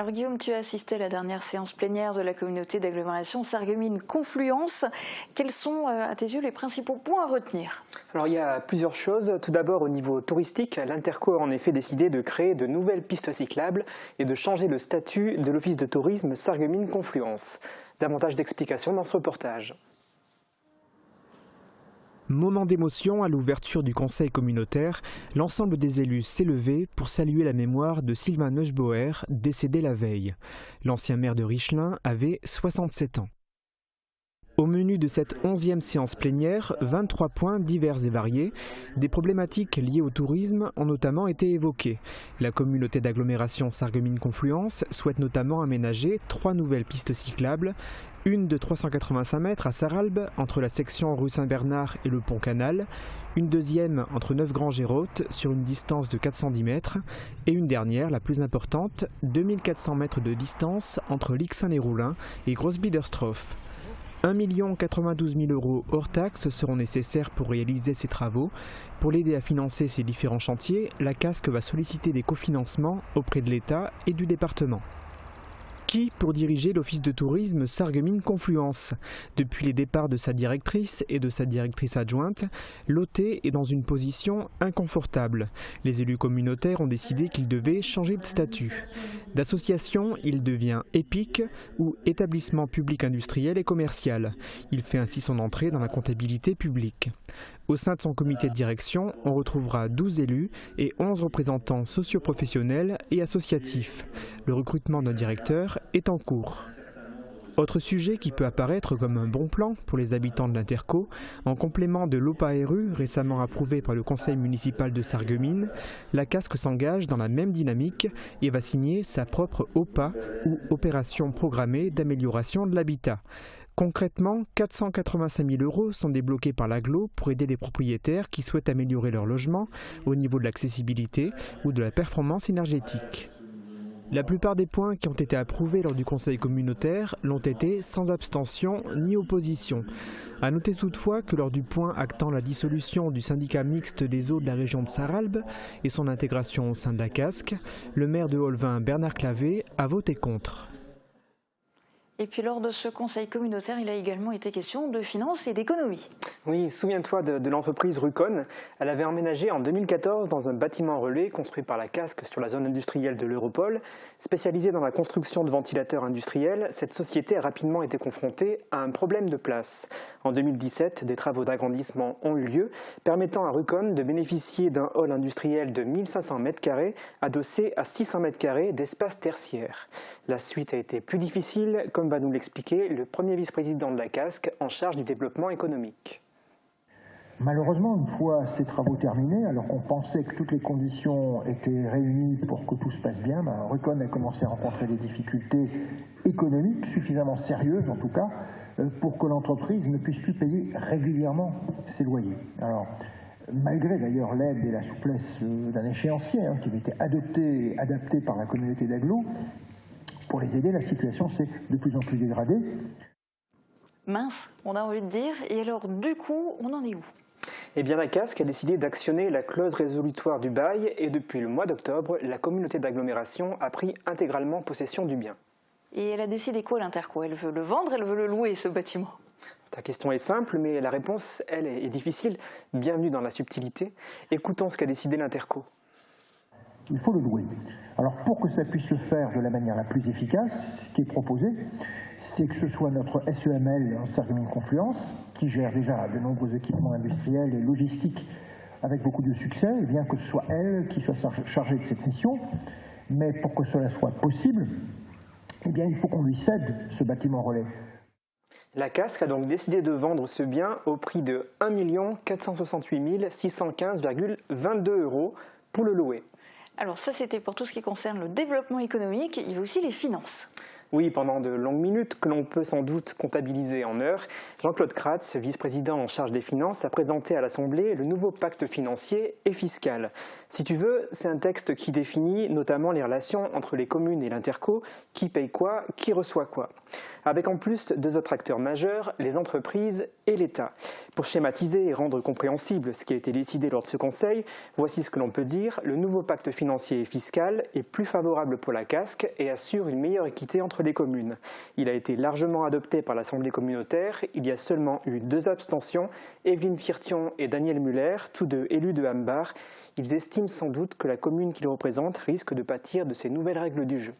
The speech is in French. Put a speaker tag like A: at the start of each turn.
A: Alors Guillaume, tu as assisté à la dernière séance plénière de la communauté d'agglomération Sarreguemines-Confluence. Quels sont, à tes yeux, les principaux points à retenir?
B: Alors il y a plusieurs choses. Tout d'abord, au niveau touristique, l'Interco a en effet décidé de créer de nouvelles pistes cyclables et de changer le statut de l'office de tourisme Sarreguemines-Confluence. Davantage d'explications dans ce reportage.
C: Moment d'émotion à l'ouverture du conseil communautaire, l'ensemble des élus s'est levé pour saluer la mémoire de Sylvain Neugebauer, décédé la veille. L'ancien maire de Richelin avait 67 ans. Au menu de cette 11e séance plénière, 23 points divers et variés. Des problématiques liées au tourisme ont notamment été évoquées. La communauté d'agglomération Sarreguemines-Confluence souhaite notamment aménager 3 nouvelles pistes cyclables, une de 385 mètres à Sarralbe, entre la section rue Saint-Bernard et le pont Canal, une deuxième entre Neufgrange-et-Roth sur une distance de 410 mètres, et une dernière, la plus importante, 2400 mètres de distance entre Lixin-les-Roulins et Grossbiederstroff. 1 92 000 € hors taxes seront nécessaires pour réaliser ces travaux. Pour l'aider à financer ces différents chantiers, la CASC va solliciter des cofinancements auprès de l'État et du département. Qui pour diriger l'office de tourisme Sarreguemines-Confluence? Depuis les départs de sa directrice et de sa directrice adjointe, l'OT est dans une position inconfortable. Les élus communautaires ont décidé qu'il devait changer de statut. D'association, il devient EPIC ou établissement public industriel et commercial. Il fait ainsi son entrée dans la comptabilité publique. Au sein de son comité de direction, on retrouvera 12 élus et 11 représentants socioprofessionnels et associatifs. Le recrutement d'un directeur est en cours. Autre sujet qui peut apparaître comme un bon plan pour les habitants de l'Interco, en complément de l'OPA-RU récemment approuvé par le conseil municipal de Sarreguemines, la CASC s'engage dans la même dynamique et va signer sa propre OPA ou opération programmée d'amélioration de l'habitat. Concrètement, 485 000 € sont débloqués par l'agglo pour aider les propriétaires qui souhaitent améliorer leur logement au niveau de l'accessibilité ou de la performance énergétique. La plupart des points qui ont été approuvés lors du conseil communautaire l'ont été sans abstention ni opposition. A noter toutefois que lors du point actant la dissolution du syndicat mixte des eaux de la région de Sarralbe et son intégration au sein de la CASC, le maire de Olvin, Bernard Clavé, a voté contre.
A: Et puis lors de ce conseil communautaire, il a également été question de finances et d'économie.
B: Oui, souviens-toi de l'entreprise Rucon. Elle avait emménagé en 2014 dans un bâtiment relais construit par la CASC sur la zone industrielle de l'Europol. Spécialisée dans la construction de ventilateurs industriels, cette société a rapidement été confrontée à un problème de place. En 2017, des travaux d'agrandissement ont eu lieu, permettant à Rucon de bénéficier d'un hall industriel de 1500 m² adossé à 600 m² d'espace tertiaire. La suite a été plus difficile, comme va nous l'expliquer le premier vice-président de la CASC en charge du développement économique.
D: Malheureusement, une fois ces travaux terminés, alors qu'on pensait que toutes les conditions étaient réunies pour que tout se passe bien, Rucon a commencé à rencontrer des difficultés économiques suffisamment sérieuses en tout cas, pour que l'entreprise ne puisse plus payer régulièrement ses loyers. Alors, malgré d'ailleurs l'aide et la souplesse d'un échéancier qui avait été adapté par la communauté d'agglo, pour les aider, la situation s'est de plus en plus dégradée.
A: Mince, on a envie de dire. Et alors, du coup, on en est où?
B: Eh bien, la CASC a décidé d'actionner la clause résolutoire du bail et depuis le mois d'octobre, la communauté d'agglomération a pris intégralement possession du bien.
A: Et elle a décidé quoi, l'Interco? Elle veut le vendre, elle veut le louer, ce bâtiment?
B: Ta question est simple, mais la réponse, elle, est difficile. Bienvenue dans la subtilité. Écoutons ce qu'a décidé l'Interco.
D: Il faut le louer. Alors pour que ça puisse se faire de la manière la plus efficace, ce qui est proposé, c'est que ce soit notre SEML, Sarreguemines-Confluence, qui gère déjà de nombreux équipements industriels et logistiques avec beaucoup de succès, et bien que ce soit elle qui soit chargée de cette mission. Mais pour que cela soit possible, eh bien, il faut qu'on lui cède ce bâtiment relais.
B: La CASC a donc décidé de vendre ce bien au prix de 1 468 615,22 € pour le louer.
A: Alors ça, c'était pour tout ce qui concerne le développement économique. Il y a aussi les finances.
B: Oui, pendant de longues minutes, que l'on peut sans doute comptabiliser en heures, Jean-Claude Kratz, vice-président en charge des finances, a présenté à l'Assemblée le nouveau pacte financier et fiscal. Si tu veux, c'est un texte qui définit notamment les relations entre les communes et l'Interco, qui paye quoi, qui reçoit quoi. Avec en plus deux autres acteurs majeurs, les entreprises et l'État. Pour schématiser et rendre compréhensible ce qui a été décidé lors de ce Conseil, voici ce que l'on peut dire. Le nouveau pacte financier et fiscal est plus favorable pour la casque et assure une meilleure équité entre les communes. Il a été largement adopté par l'Assemblée communautaire. Il y a seulement eu 2 abstentions, Evelyne Firtion et Daniel Muller, tous deux élus de Hambach. Ils estiment sans doute que la commune qu'ils représentent risque de pâtir de ces nouvelles règles du jeu.